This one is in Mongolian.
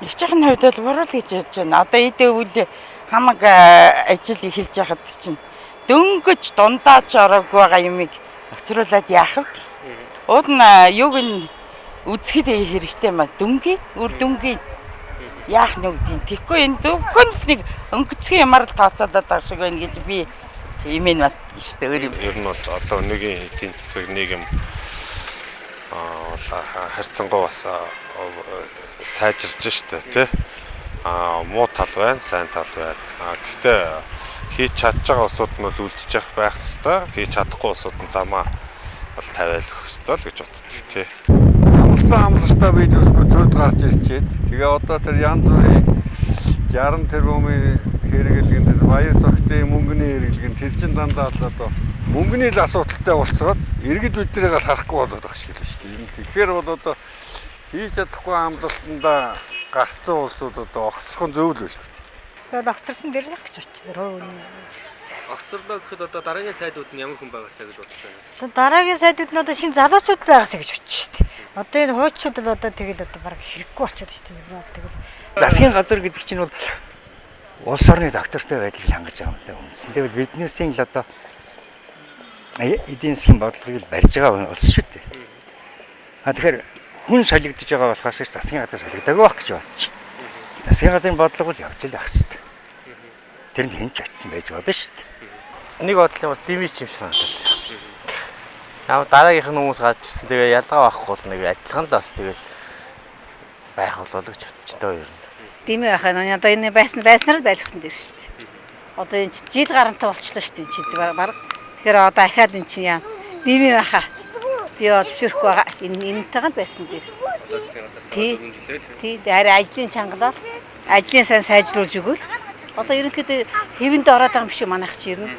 Ичхийн хувьд бол буруу л гэж бодож байна. Одоо эдээ үйл хамаг ажил эхэлж байхад чинь дөнгөж дундааж ороогүй байгаа юмыг огцруулаад яах вэ? Уул нь юуг нь үзэхэд хэрэгтэй маа дүнгийн үр дүнгийн яах нь үгдийн. Тэгэхгүй энэ зөвхөн л нэг өнгөцгөн ямар л тооцоолоод байгаа шиг байна гэж би имэн бат шүү дээ. Ер нь бол одоо өнөөгийн эдийн засаг нийгэм харьцангуй бас сайжирч штэ тий. Муу тал байна, сайн тал байна. Гэхдээ хийж чадж байгаа улсууд нь бол үлдчих байх хэвээр, хийж чадахгүй улсууд нь замаа бол тавиал өгөх хэвээр л гэж боддог тий. Амлсан амлалтаа биелүүлэхгүй төрд гарч ирчээд тэгээ одоо тэр янз бүрийн 60 тэрбумын хэрэглэгэн тэр баяр цогтын мөнгөний хэрэглэгэн тэр чин дандаа л одоо мөнгөний л асуудалтай болцроод иргэд биднийг харахгүй болоод байгаа шиг л шүү дээ. Тэгэхээр бол одоо хийж чадахгүй амлалтанда гарцсан улсууд одоо огцрох нь зөв л байлгүй. Тэгэл огцорсон дэр яг гэж утсан. Огцорлоо гэхэд одоо дараагийн сайдууд нь ямар хүн байгаасаа гэж бодож байна. Дараагийн сайдууд нь одоо шинэ залуучууд байгаасаа гэж бодчих шүү дээ. Одоо энэ хуучууд л одоо тэгэл одоо баг хэрэггүй болчиход шүү дээ. Тэгэл засгийн газар гэдэг чинь бол улс орны доктортой байдлыг хангаж байгаа юм л үнсэн. Тэгвэл биднээсийн л одоо эдийн засгийн бодлогыг барьж байгаа улс шүү дээ. Тэгэхээр хүн солигдож байгаа болохоос засгийн газар солигдоогүй байх гэж бодчих. Засгийн газрын бодлого бол явж л байх шүү дээ. Тэр нь хэн ч очсон байж болно шүү дээ. Нэг бодлын бас димич юм шиг санагдаж байна. Яг дараагийнх нь хүмүүс гарч ирсэн. Тэгээ ялгаа байхгүй бол нэг адилхан л бас тэгэл байх болов гэж бодож байна ер нь. дими байхаа нь одоо энэ байснаар л байлгасан дээр шүү дээ. Одоо энэ жил гарантай болчихлоо шүү дээ. Жил баг. Тэгэхээр одоо ахаад энэ чинь яа дими байхаа. Би зөвшөөрөхгүй байгаа. Энэтэйг л байсан дээр. Тий, харин ажлын чангалал, ажлын сайн сайжруулж өгвөл одоо ерөнхийдөө хэвэнд ороод байгаа юм шиг манайх чи ер нь